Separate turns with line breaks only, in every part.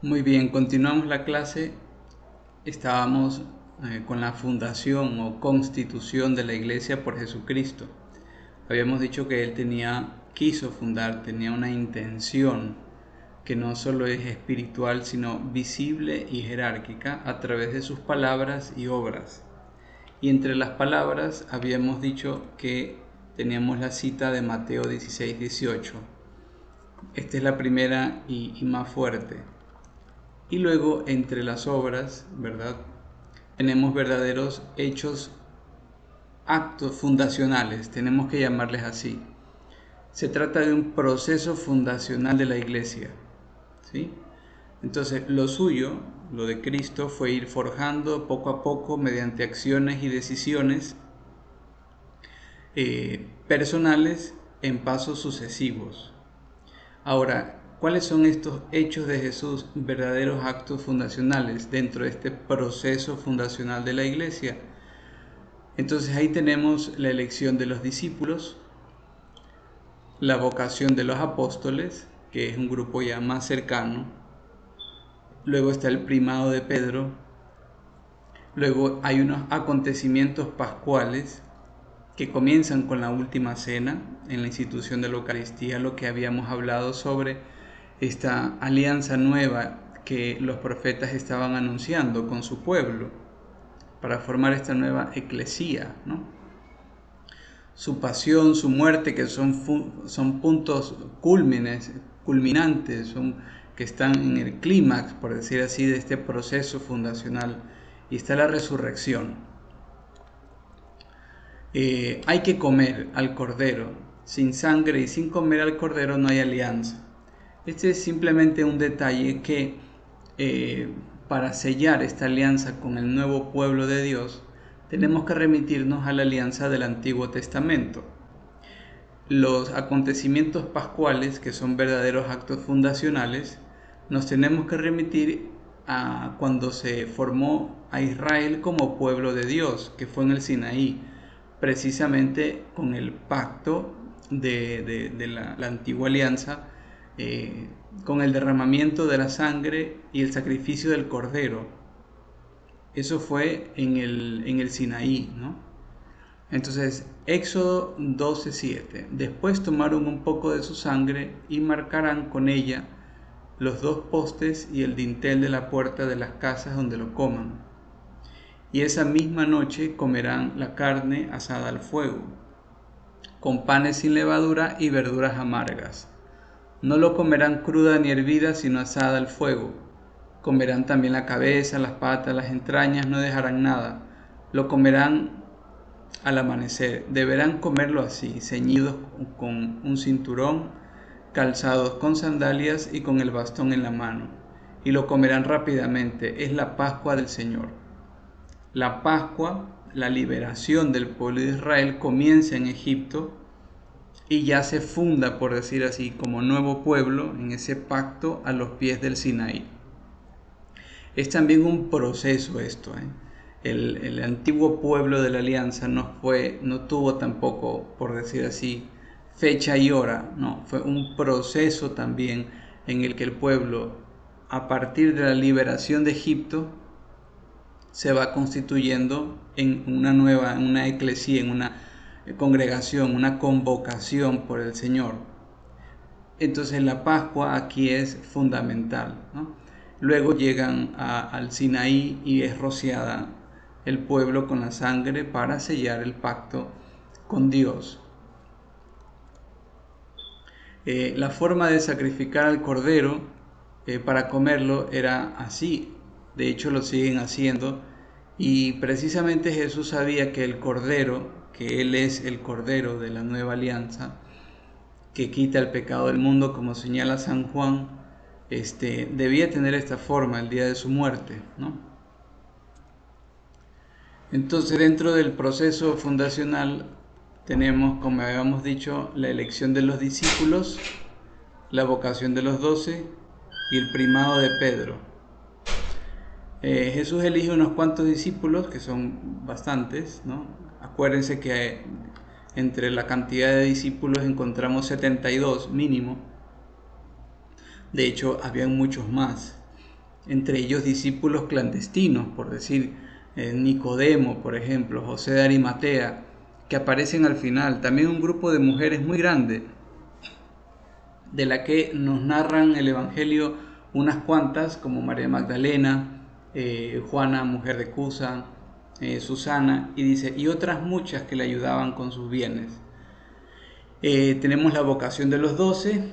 Muy bien, continuamos la clase. Estábamos con la fundación o constitución de la Iglesia por Jesucristo. Habíamos dicho que él quiso fundar, tenía una intención que no solo es espiritual, sino visible y jerárquica a través de sus palabras y obras. Y entre las palabras habíamos dicho que teníamos la cita de Mateo 16-18. Esta es la primera y más fuerte. Y luego entre las obras, ¿verdad? Tenemos verdaderos hechos, actos fundacionales, tenemos que llamarles así. Se trata de un proceso fundacional de la iglesia, ¿sí? Entonces, lo suyo, lo de Cristo, fue ir forjando poco a poco mediante acciones y decisiones personales en pasos sucesivos. Ahora, ¿cuáles son estos hechos de Jesús, verdaderos actos fundacionales dentro de este proceso fundacional de la iglesia? Entonces ahí tenemos la elección de los discípulos, la vocación de los apóstoles, que es un grupo ya más cercano. Luego está el primado de Pedro. Luego hay unos acontecimientos pascuales que comienzan con la última cena en la institución de la Eucaristía, lo que habíamos hablado sobre esta alianza nueva que los profetas estaban anunciando con su pueblo para formar esta nueva eclesía, ¿no? Su pasión, su muerte, que son puntos culminantes, que están en el clímax, por decir así, de este proceso fundacional. Y está la resurrección. Hay que comer al cordero. Sin sangre y sin comer al cordero no hay alianza. Este es simplemente un detalle que para sellar esta alianza con el nuevo pueblo de Dios, tenemos que remitirnos a la alianza del Antiguo Testamento. Los acontecimientos pascuales, que son verdaderos actos fundacionales, nos tenemos que remitir a cuando se formó a Israel como pueblo de Dios, que fue en el Sinaí, precisamente con el pacto de la antigua alianza, con el derramamiento de la sangre y el sacrificio del cordero. Eso fue en el Sinaí, ¿no? Entonces, Éxodo 12:7. Después tomaron un poco de su sangre y marcarán con ella los dos postes y el dintel de la puerta de las casas donde lo coman. Y esa misma noche comerán la carne asada al fuego, con panes sin levadura y verduras amargas. No lo comerán cruda ni hervida, sino asada al fuego. Comerán también la cabeza, las patas, las entrañas, no dejarán nada. Lo comerán al amanecer. Deberán comerlo así, ceñidos con un cinturón, calzados con sandalias y con el bastón en la mano. Y lo comerán rápidamente. Es la Pascua del Señor. La Pascua, la liberación del pueblo de Israel, comienza en Egipto y ya se funda, por decir así, como nuevo pueblo en ese pacto a los pies del Sinaí. Es también un proceso esto, ¿eh? El antiguo pueblo de la alianza no tuvo tampoco, por decir así, fecha y hora, no, fue un proceso también en el que el pueblo, a partir de la liberación de Egipto, se va constituyendo en una eclesía, en una congregación, una convocación por el Señor. Entonces la Pascua aquí es fundamental, ¿no? Luego llegan al Sinaí y es rociada el pueblo con la sangre para sellar el pacto con Dios. La forma de sacrificar al cordero para comerlo era así. De hecho lo siguen haciendo. Y precisamente Jesús sabía que el cordero, que Él es el cordero de la nueva alianza, que quita el pecado del mundo, como señala San Juan, debía tener esta forma el día de su muerte, ¿no? Entonces, dentro del proceso fundacional tenemos, como habíamos dicho, la elección de los discípulos, la vocación de los 12 y el primado de Pedro. Jesús elige unos cuantos discípulos, que son bastantes, ¿no? Acuérdense que entre la cantidad de discípulos encontramos 72 mínimo. De hecho, habían muchos más. entre ellos discípulos clandestinos, por decir Nicodemo, por ejemplo, José de Arimatea, que aparecen al final. También un grupo de mujeres muy grande, de la que nos narran el Evangelio unas cuantas, como María Magdalena, Juana, mujer de Cusa, Susana, y dice, y otras muchas que le ayudaban con sus bienes. Tenemos la vocación de los 12,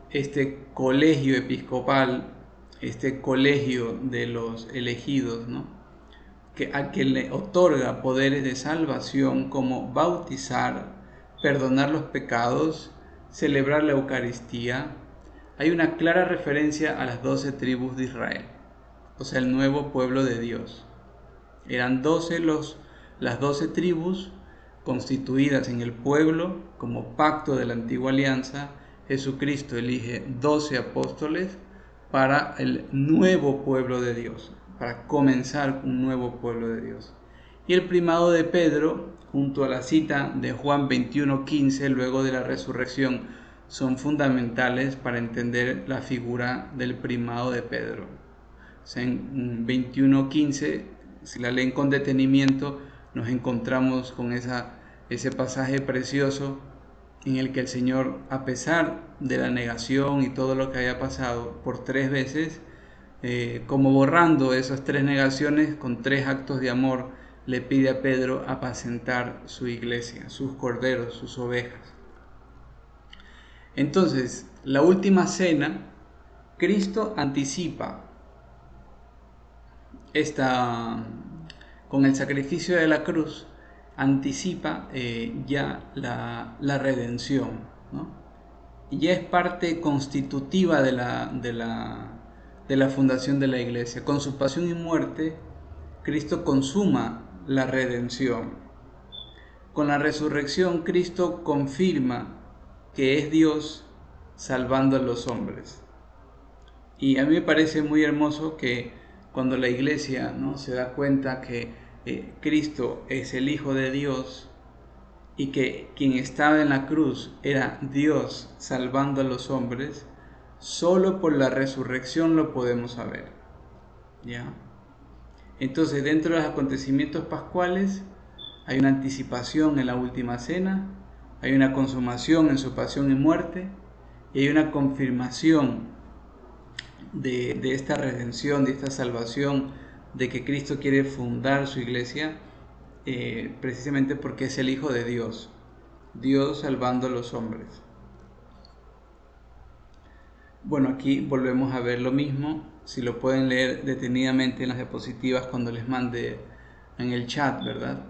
este colegio episcopal, este colegio de los elegidos, ¿no? A que le otorga poderes de salvación como bautizar, perdonar los pecados, celebrar la Eucaristía. Hay una clara referencia a las 12 tribus de Israel, o sea, el nuevo pueblo de Dios. Eran 12 las 12 tribus constituidas en el pueblo como pacto de la antigua alianza. Jesucristo elige 12 apóstoles para el nuevo pueblo de Dios, para comenzar un nuevo pueblo de Dios. Y el primado de Pedro, junto a la cita de Juan 21:15, luego de la resurrección, son fundamentales para entender la figura del primado de Pedro. O sea, en 21:15, si la leen con detenimiento, nos encontramos con ese pasaje precioso en el que el Señor, a pesar de la negación y todo lo que había pasado por 3 veces, como borrando esas 3 negaciones, con 3 actos de amor, le pide a Pedro apacentar su iglesia, sus corderos, sus ovejas. Entonces, la última cena, Cristo anticipa con el sacrificio de la cruz, anticipa ya la redención, ¿no? Y ya es parte constitutiva de la fundación de la iglesia. Con su pasión y muerte, Cristo consuma la redención. Con la resurrección, Cristo confirma que es Dios salvando a los hombres. Y a mí me parece muy hermoso que cuando la iglesia, ¿no?, se da cuenta que Cristo es el Hijo de Dios y que quien estaba en la cruz era Dios salvando a los hombres, solo por la resurrección lo podemos saber, ¿ya? Entonces, dentro de los acontecimientos pascuales hay una anticipación en la última cena, hay una consumación en su pasión y muerte, y hay una confirmación de esta redención, de esta salvación, de que Cristo quiere fundar su iglesia, precisamente porque es el Hijo de Dios, Dios salvando a los hombres. Bueno, aquí volvemos a ver lo mismo. Si lo pueden leer detenidamente en las diapositivas cuando les mande en el chat, ¿verdad?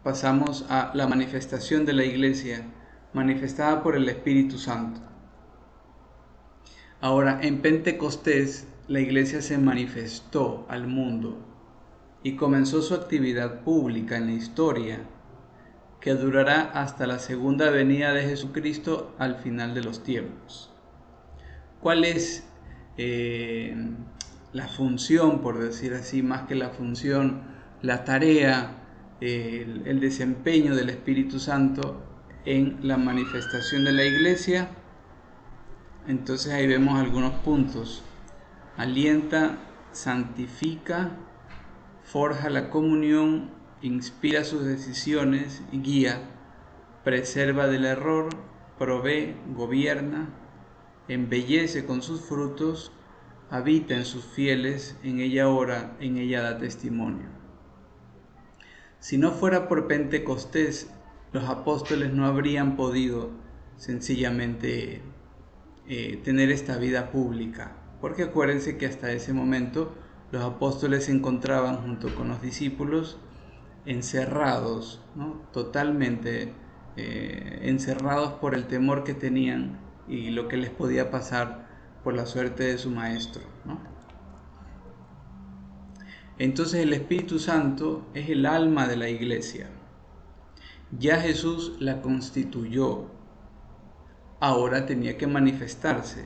Pasamos a la manifestación de la iglesia, manifestada por el Espíritu Santo. Ahora, en Pentecostés, la iglesia se manifestó al mundo y comenzó su actividad pública en la historia, que durará hasta la segunda venida de Jesucristo al final de los tiempos. ¿Cuál es la función, por decir así, más que la función, la tarea, el desempeño del Espíritu Santo en la manifestación de la iglesia? Entonces ahí vemos algunos puntos. Alienta, santifica, forja la comunión, inspira sus decisiones, guía, preserva del error, provee, gobierna, embellece con sus frutos, habita en sus fieles, en ella ora, en ella da testimonio. Si no fuera por Pentecostés, los apóstoles no habrían podido sencillamente tener esta vida pública, porque acuérdense que hasta ese momento los apóstoles se encontraban junto con los discípulos encerrados, ¿no?, totalmente encerrados por el temor que tenían y lo que les podía pasar por la suerte de su maestro, ¿no? Entonces el Espíritu Santo es el alma de la iglesia. Ya Jesús la constituyó, ahora tenía que manifestarse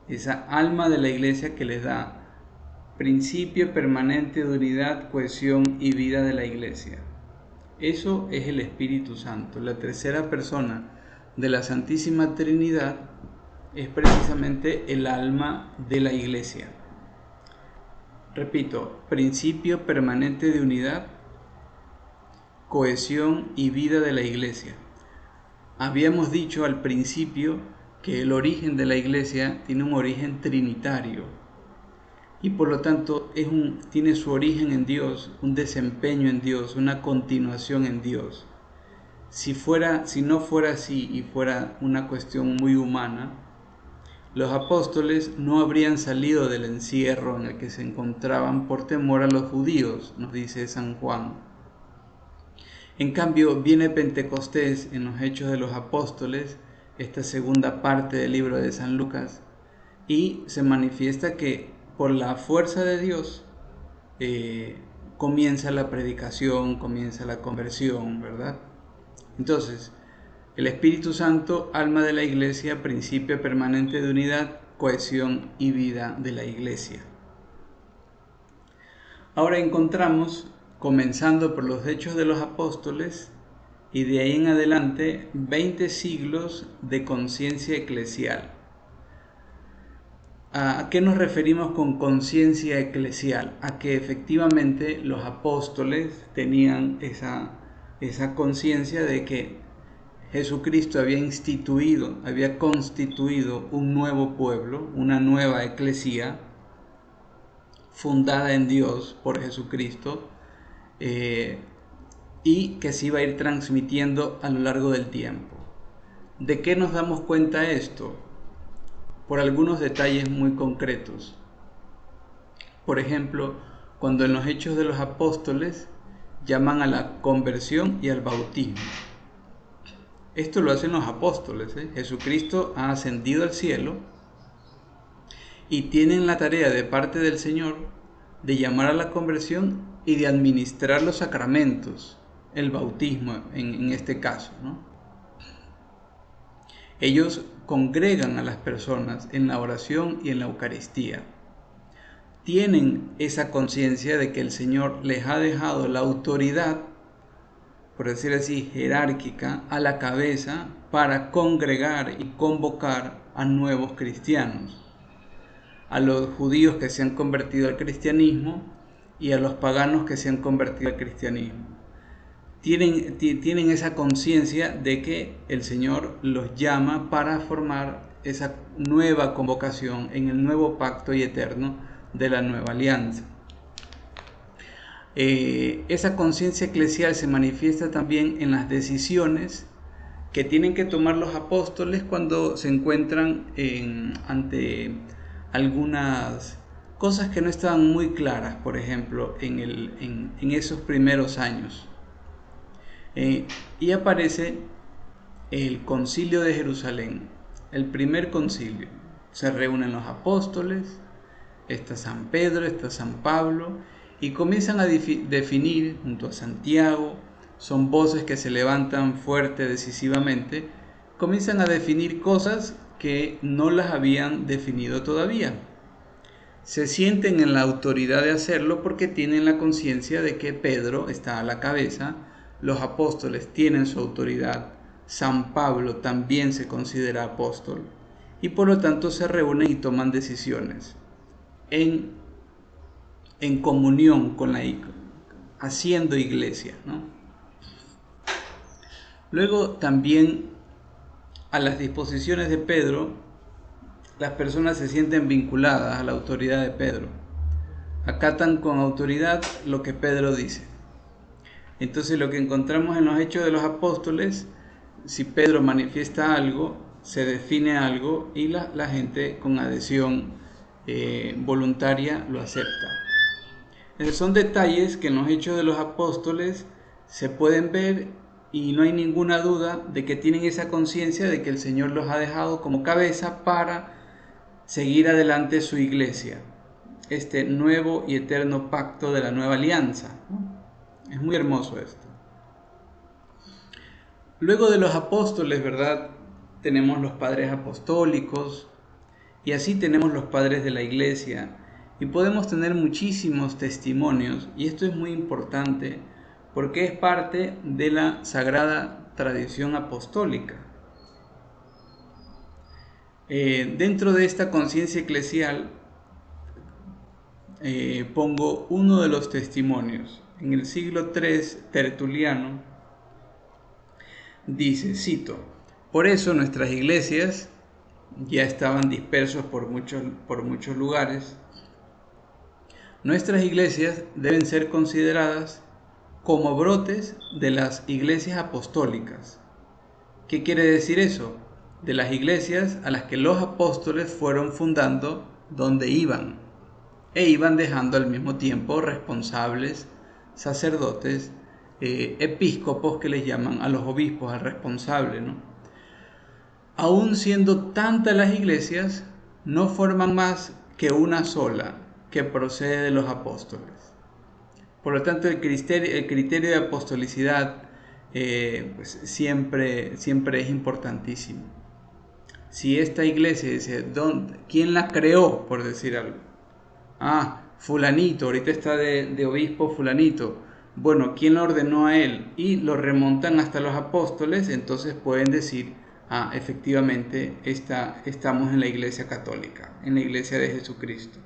esa alma de la iglesia que les da principio permanente de unidad, cohesión y vida de la iglesia. Eso es el Espíritu Santo, la tercera persona de la Santísima Trinidad, es precisamente el alma de la iglesia. Repito, principio permanente de unidad, cohesión y vida de la iglesia. Habíamos dicho al principio que el origen de la iglesia tiene un origen trinitario y por lo tanto tiene su origen en Dios, un desempeño en Dios, una continuación en Dios. Si no fuera así y fuera una cuestión muy humana, los apóstoles no habrían salido del encierro en el que se encontraban por temor a los judíos, nos dice San Juan. En cambio, viene Pentecostés en los Hechos de los Apóstoles, esta segunda parte del libro de San Lucas, y se manifiesta que por la fuerza de Dios comienza la predicación, comienza la conversión, ¿verdad? Entonces, el Espíritu Santo, alma de la iglesia, principio permanente de unidad, cohesión y vida de la iglesia. Ahora encontramos, comenzando por los Hechos de los Apóstoles, y de ahí en adelante, 20 siglos de conciencia eclesial. ¿A qué nos referimos con conciencia eclesial? A que efectivamente los apóstoles tenían esa conciencia de que Jesucristo había constituido un nuevo pueblo, una nueva eclesía, fundada en Dios por Jesucristo, y que se iba a ir transmitiendo a lo largo del tiempo. ¿De qué nos damos cuenta esto? Por algunos detalles muy concretos. Por ejemplo, cuando en los Hechos de los Apóstoles llaman a la conversión y al bautismo. Esto lo hacen los apóstoles. Jesucristo ha ascendido al cielo y tienen la tarea de parte del Señor de llamar a la conversión y de administrar los sacramentos, el bautismo en este caso, ¿no? Ellos congregan a las personas en la oración y en la Eucaristía. Tienen esa conciencia de que el Señor les ha dejado la autoridad, por decir así, jerárquica, a la cabeza para congregar y convocar a nuevos cristianos, a los judíos que se han convertido al cristianismo y a los paganos que se han convertido al cristianismo. Tienen esa conciencia de que el Señor los llama para formar esa nueva convocación en el nuevo pacto y eterno de la nueva alianza. Esa conciencia eclesial se manifiesta también en las decisiones que tienen que tomar los apóstoles cuando se encuentran ante algunas cosas que no estaban muy claras, por ejemplo, en esos primeros años. Y aparece el Concilio de Jerusalén, el primer concilio. Se reúnen los apóstoles, está San Pedro, está San Pablo, y comienzan a definir junto a Santiago, son voces que se levantan fuerte, decisivamente, comienzan a definir cosas que no las habían definido todavía. Se sienten en la autoridad de hacerlo porque tienen la conciencia de que Pedro está a la cabeza, los apóstoles tienen su autoridad, San Pablo también se considera apóstol, y por lo tanto se reúnen y toman decisiones en comunión con haciendo iglesia, ¿no? Luego también a las disposiciones de Pedro, las personas se sienten vinculadas a la autoridad de Pedro, acatan con autoridad lo que Pedro dice. Entonces lo que encontramos en los Hechos de los Apóstoles, si Pedro manifiesta algo, se define algo y la gente con adhesión voluntaria lo acepta. Son detalles que en los Hechos de los Apóstoles se pueden ver y no hay ninguna duda de que tienen esa conciencia de que el Señor los ha dejado como cabeza para seguir adelante su iglesia, este nuevo y eterno pacto de la nueva alianza, ¿no? Es muy hermoso esto. Luego de los apóstoles, ¿verdad? Tenemos los padres apostólicos y así tenemos los padres de la iglesia. Y podemos tener muchísimos testimonios, y esto es muy importante porque es parte de la sagrada tradición apostólica. Dentro de esta conciencia eclesial pongo uno de los testimonios. En el siglo III, Tertuliano dice, cito, por eso nuestras iglesias ya estaban dispersos por muchos lugares. Nuestras iglesias deben ser consideradas como brotes de las iglesias apostólicas. ¿Qué quiere decir eso? De las iglesias a las que los apóstoles fueron fundando donde iban, e iban dejando al mismo tiempo responsables, sacerdotes, episcopos, que les llaman a los obispos, al responsable, ¿no? Aún siendo tantas las iglesias, no forman más que una sola, que procede de los apóstoles. Por lo tanto, el criterio de apostolicidad pues siempre es importantísimo. Si esta iglesia dice, ¿quién la creó? Por decir algo. Fulanito, ahorita está de obispo fulanito. Bueno, ¿quién lo ordenó a él? Y lo remontan hasta los apóstoles, entonces pueden decir, efectivamente, estamos en la iglesia católica, en la iglesia de Jesucristo.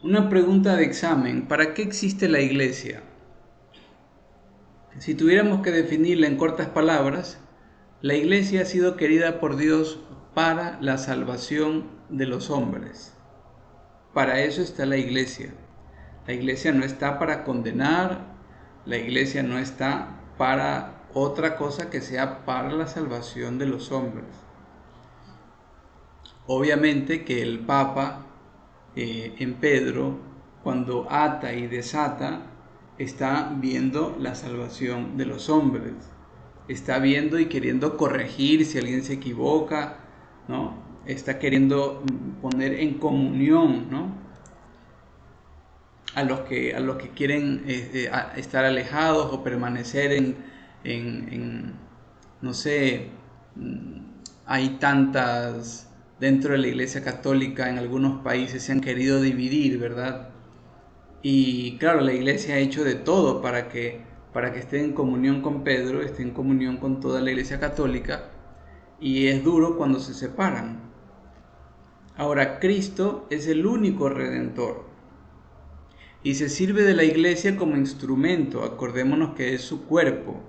Una pregunta de examen, ¿para qué existe la iglesia? Si tuviéramos que definirla en cortas palabras, la iglesia ha sido querida por Dios para la salvación de los hombres. Para eso está la iglesia. La iglesia no está para condenar, la iglesia no está para otra cosa que sea para la salvación de los hombres. Obviamente que el Papa en Pedro, cuando ata y desata, está viendo la salvación de los hombres. Está viendo y queriendo corregir si alguien se equivoca, ¿no? Está queriendo poner en comunión, ¿no? A los que quieren estar alejados o permanecer no sé, hay tantas. Dentro de la Iglesia Católica en algunos países se han querido dividir, ¿verdad? Y claro, la Iglesia ha hecho de todo para que esté en comunión con Pedro, esté en comunión con toda la Iglesia Católica, y es duro cuando se separan. Ahora, Cristo es el único Redentor y se sirve de la Iglesia como instrumento, acordémonos que es su cuerpo,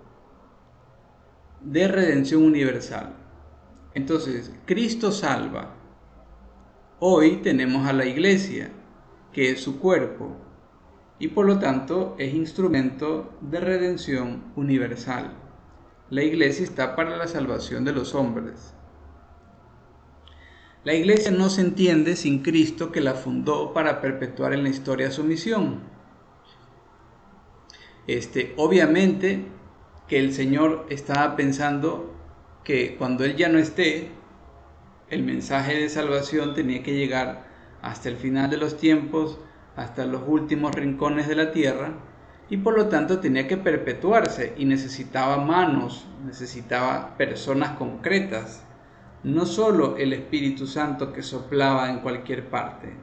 de redención universal. Entonces, Cristo salva. Hoy tenemos a la iglesia, que es su cuerpo, y por lo tanto es instrumento de redención universal. La iglesia está para la salvación de los hombres. La iglesia no se entiende sin Cristo, que la fundó para perpetuar en la historia su misión. Obviamente que el Señor estaba pensando que cuando Él ya no esté, el mensaje de salvación tenía que llegar hasta el final de los tiempos, hasta los últimos rincones de la tierra, y por lo tanto tenía que perpetuarse y necesitaba manos, necesitaba personas concretas, no solo el Espíritu Santo que soplaba en cualquier parte,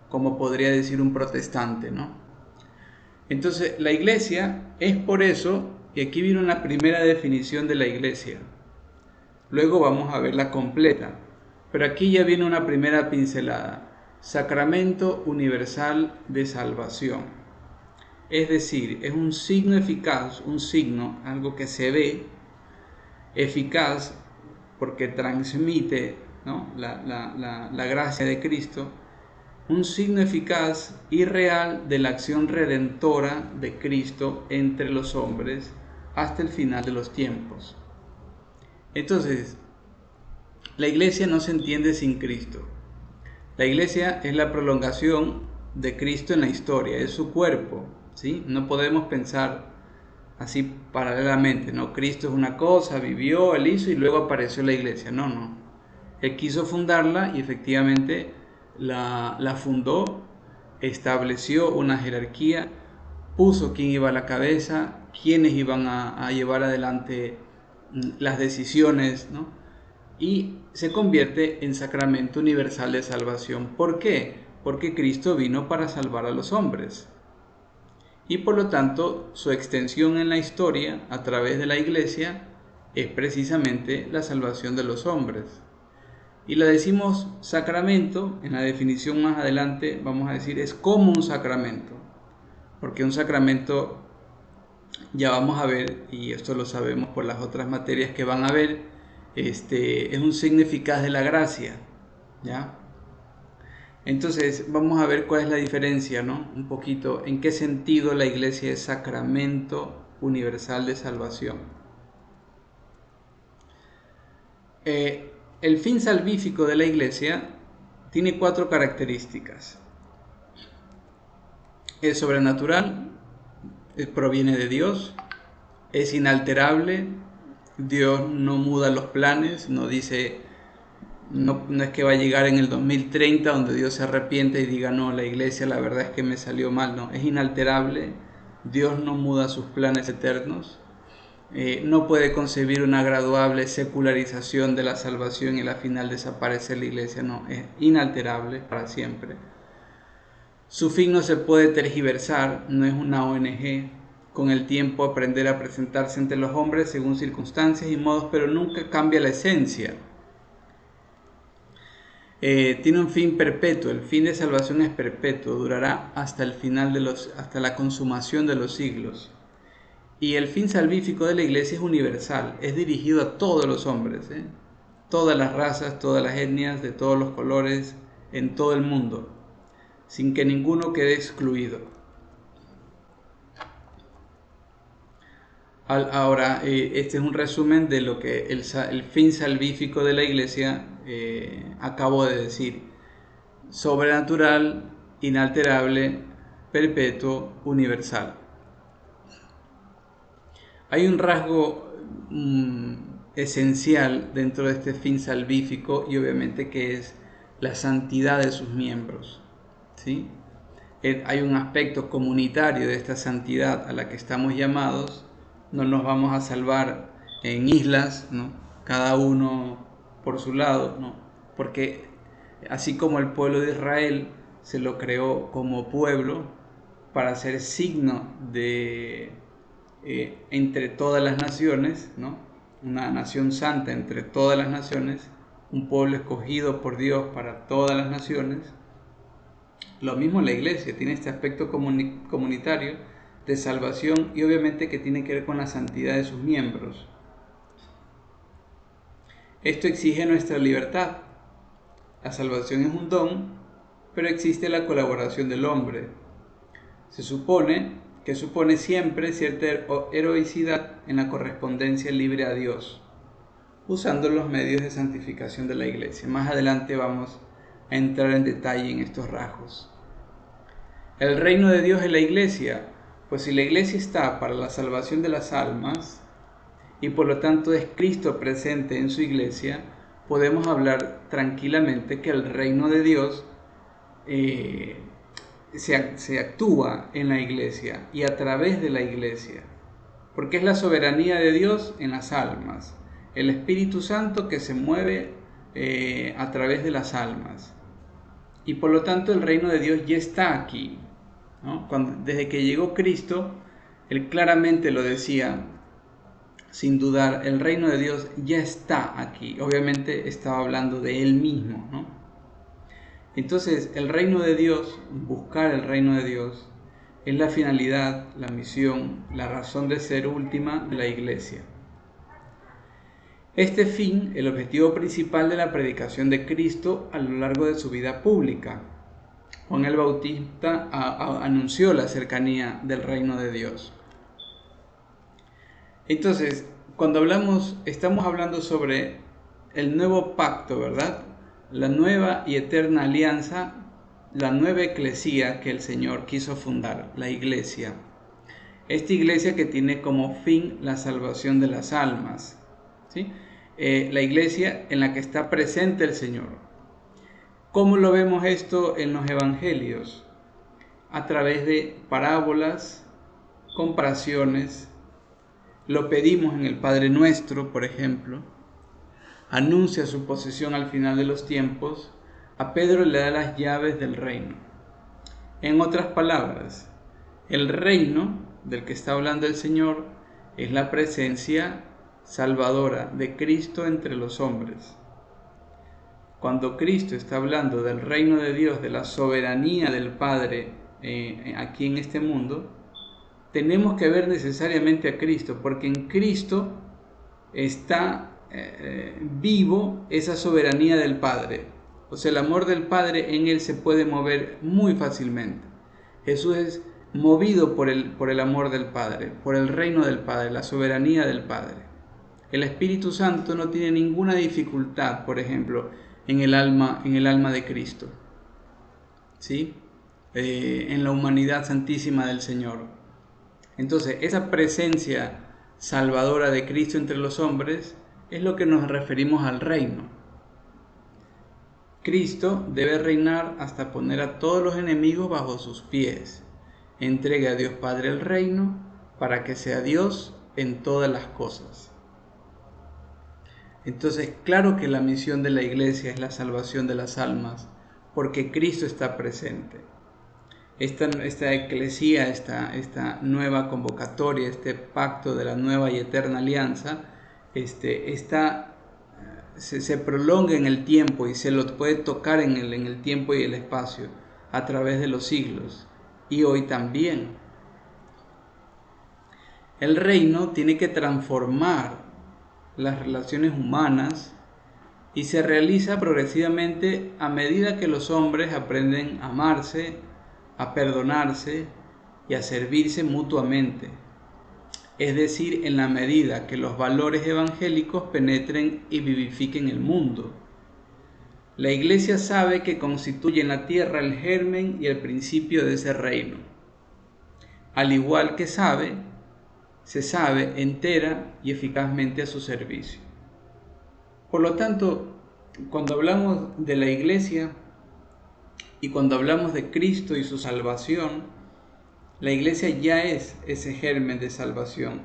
como podría decir un protestante, ¿no? Entonces la iglesia es por eso, y aquí viene una primera definición de la iglesia. Luego vamos a verla completa, pero aquí ya viene una primera pincelada. Sacramento universal de salvación. Es decir, es un signo eficaz, un signo, algo que se ve, eficaz porque transmite, ¿no?, la gracia de Cristo, un signo eficaz y real de la acción redentora de Cristo entre los hombres hasta el final de los tiempos. Entonces, la iglesia no se entiende sin Cristo. La iglesia es la prolongación de Cristo en la historia, es su cuerpo, ¿sí? No podemos pensar así paralelamente, ¿no? Cristo es una cosa, vivió, Él hizo y luego apareció la iglesia. No. Él quiso fundarla y efectivamente la fundó, estableció una jerarquía, puso quién iba a la cabeza, quiénes iban a llevar adelante las decisiones, ¿no? Y se convierte en sacramento universal de salvación. ¿Por qué? Porque Cristo vino para salvar a los hombres. Y por lo tanto, su extensión en la historia, a través de la iglesia, es precisamente la salvación de los hombres. Y la decimos sacramento, en la definición más adelante vamos a decir es como un sacramento, porque un sacramento, ya vamos a ver, y esto lo sabemos por las otras materias que van a ver, es un signo eficaz de la gracia, ¿ya? Entonces vamos a ver cuál es la diferencia, ¿no? Un poquito, en qué sentido la Iglesia es sacramento universal de salvación. El fin salvífico de la Iglesia tiene 4 características. Es sobrenatural, proviene de Dios, es inalterable, Dios no muda los planes, no dice, no es que va a llegar en el 2030 donde Dios se arrepiente y diga, no, la Iglesia la verdad es que me salió mal, no, es inalterable, Dios no muda sus planes eternos. No puede concebir una graduable secularización de la salvación y al final desaparecer la Iglesia, no, es inalterable para siempre. Su fin no se puede tergiversar, no es una ONG, con el tiempo aprender a presentarse ante los hombres según circunstancias y modos, pero nunca cambia la esencia. Tiene un fin perpetuo, el fin de salvación es perpetuo, durará hasta el final hasta la consumación de los siglos. Y el fin salvífico de la Iglesia es universal, es dirigido a todos los hombres, todas las razas, todas las etnias, de todos los colores, en todo el mundo, sin que ninguno quede excluido. Ahora, este es un resumen de lo que el fin salvífico de la Iglesia acabo de decir. Sobrenatural, inalterable, perpetuo, universal. Hay un rasgo esencial dentro de este fin salvífico y obviamente que es la santidad de sus miembros, ¿sí? Hay un aspecto comunitario de esta santidad a la que estamos llamados. No nos vamos a salvar en islas, ¿no? Cada uno por su lado, ¿no? Porque así como el pueblo de Israel se lo creó como pueblo para ser signo de entre todas las naciones, ¿no? Una nación santa entre todas las naciones, un pueblo escogido por Dios para todas las naciones. Lo mismo la Iglesia, tiene este aspecto comunitario de salvación y obviamente que tiene que ver con la santidad de sus miembros. Esto exige nuestra libertad. La salvación es un don, pero existe la colaboración del hombre. Se supone que supone siempre cierta heroicidad en la correspondencia libre a Dios, usando los medios de santificación de la Iglesia. Más adelante vamos a entrar en detalle en estos rasgos. El reino de Dios es la Iglesia, pues si la Iglesia está para la salvación de las almas, y por lo tanto es Cristo presente en su Iglesia, podemos hablar tranquilamente que el reino de Dios se actúa en la Iglesia y a través de la Iglesia, porque es la soberanía de Dios en las almas, el Espíritu Santo que se mueve a través de las almas, y por lo tanto el reino de Dios ya está aquí, ¿no? Desde que llegó Cristo, Él claramente lo decía, sin dudar, el reino de Dios ya está aquí. Obviamente estaba hablando de Él mismo, ¿no? Entonces, el reino de Dios, buscar el reino de Dios, es la finalidad, la misión, la razón de ser última de la Iglesia. Este fin, el objetivo principal de la predicación de Cristo a lo largo de su vida pública. Juan el Bautista anunció la cercanía del reino de Dios. Entonces, cuando estamos hablando sobre el nuevo pacto, ¿verdad? La nueva y eterna alianza, la nueva eclesía que el Señor quiso fundar, la Iglesia. Esta Iglesia que tiene como fin la salvación de las almas, ¿sí? La Iglesia en la que está presente el Señor. ¿Cómo lo vemos esto en los Evangelios? A través de parábolas, comparaciones. Lo pedimos en el Padre Nuestro, por ejemplo. Anuncia su posesión al final de los tiempos. A Pedro le da las llaves del reino. En otras palabras, el reino del que está hablando el Señor es la presencia salvadora de Cristo entre los hombres. Cuando Cristo está hablando del reino de Dios, de la soberanía del Padre aquí en este mundo, tenemos que ver necesariamente a Cristo, porque en Cristo está vivo esa soberanía del Padre. O sea, el amor del Padre en Él se puede mover muy fácilmente. Jesús es movido por el amor del Padre, por el reino del Padre, la soberanía del Padre. El Espíritu Santo no tiene ninguna dificultad, por ejemplo, en el alma de Cristo, ¿sí? En la humanidad santísima del Señor. Entonces, esa presencia salvadora de Cristo entre los hombres es lo que nos referimos al reino. Cristo debe reinar hasta poner a todos los enemigos bajo sus pies. Entregue a Dios Padre el reino para que sea Dios en todas las cosas. Entonces, claro que la misión de la iglesia es la salvación de las almas, porque Cristo está presente. Esta eclesía, esta nueva convocatoria, este pacto de la nueva y eterna alianza, se prolonga en el tiempo y se lo puede tocar en el tiempo y el espacio a través de los siglos, y hoy también. El reino tiene que transformar las relaciones humanas y se realiza progresivamente a medida que los hombres aprenden a amarse, a perdonarse y a servirse mutuamente. Es decir, en la medida que los valores evangélicos penetren y vivifiquen el mundo. La Iglesia sabe que constituye en la tierra el germen y el principio de ese reino. Al igual que se sabe entera y eficazmente a su servicio. Por lo tanto, cuando hablamos de la Iglesia y cuando hablamos de Cristo y su salvación, la Iglesia ya es ese germen de salvación,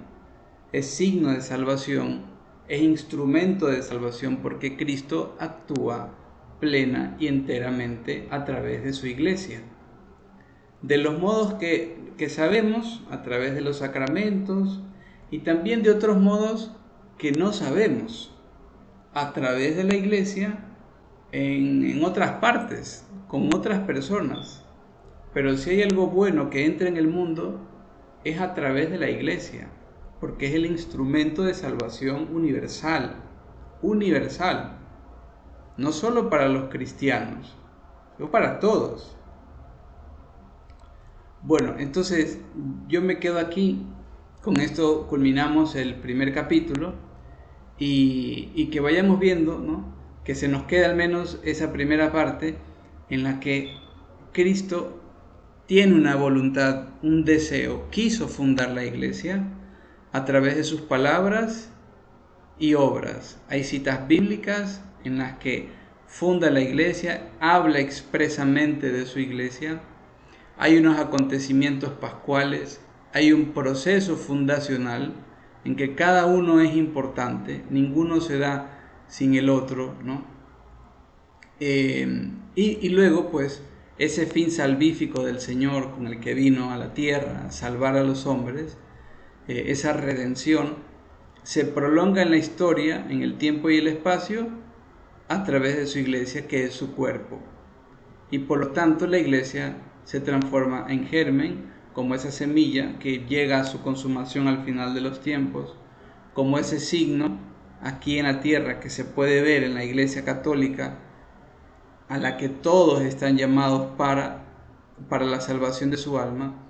es signo de salvación, es instrumento de salvación, porque Cristo actúa plena y enteramente a través de su Iglesia. De los modos que sabemos, a través de los sacramentos, y también de otros modos que no sabemos, a través de la Iglesia en otras partes, con otras personas. Pero si hay algo bueno que entra en el mundo, es a través de la Iglesia, porque es el instrumento de salvación universal, no solo para los cristianos, sino para todos. Bueno, entonces yo me quedo aquí. Con esto culminamos el primer capítulo y que vayamos viendo, ¿no?, que se nos quede al menos esa primera parte en la que Cristo tiene una voluntad, un deseo, quiso fundar la iglesia a través de sus palabras y obras. Hay citas bíblicas en las que funda la iglesia, habla expresamente de su iglesia. Hay unos acontecimientos pascuales, hay un proceso fundacional en que cada uno es importante, ninguno se da sin el otro, ¿no? Y luego, pues, ese fin salvífico del Señor con el que vino a la tierra a salvar a los hombres, esa redención, se prolonga en la historia, en el tiempo y el espacio, a través de su iglesia, que es su cuerpo. Y por lo tanto la iglesia se transforma en germen, como esa semilla que llega a su consumación al final de los tiempos, como ese signo aquí en la tierra que se puede ver en la Iglesia Católica, a la que todos están llamados para la salvación de su alma,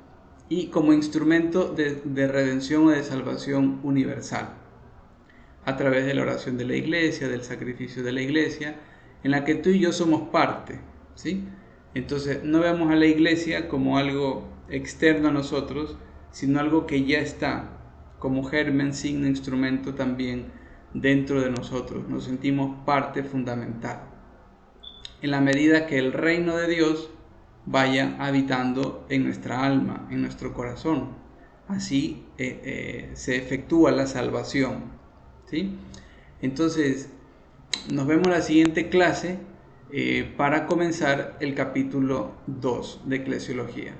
y como instrumento de redención o de salvación universal, a través de la oración de la Iglesia, del sacrificio de la Iglesia, en la que tú y yo somos parte, ¿sí? Entonces no vemos a la Iglesia como algo externo a nosotros, sino algo que ya está como germen, signo, instrumento también dentro de nosotros. Nos sentimos parte fundamental en la medida que el reino de Dios vaya habitando en nuestra alma, en nuestro corazón. Así se efectúa la salvación, ¿sí? Entonces nos vemos en la siguiente clase para comenzar el capítulo 2 de Eclesiología.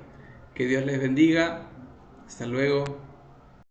Que Dios les bendiga. Hasta luego.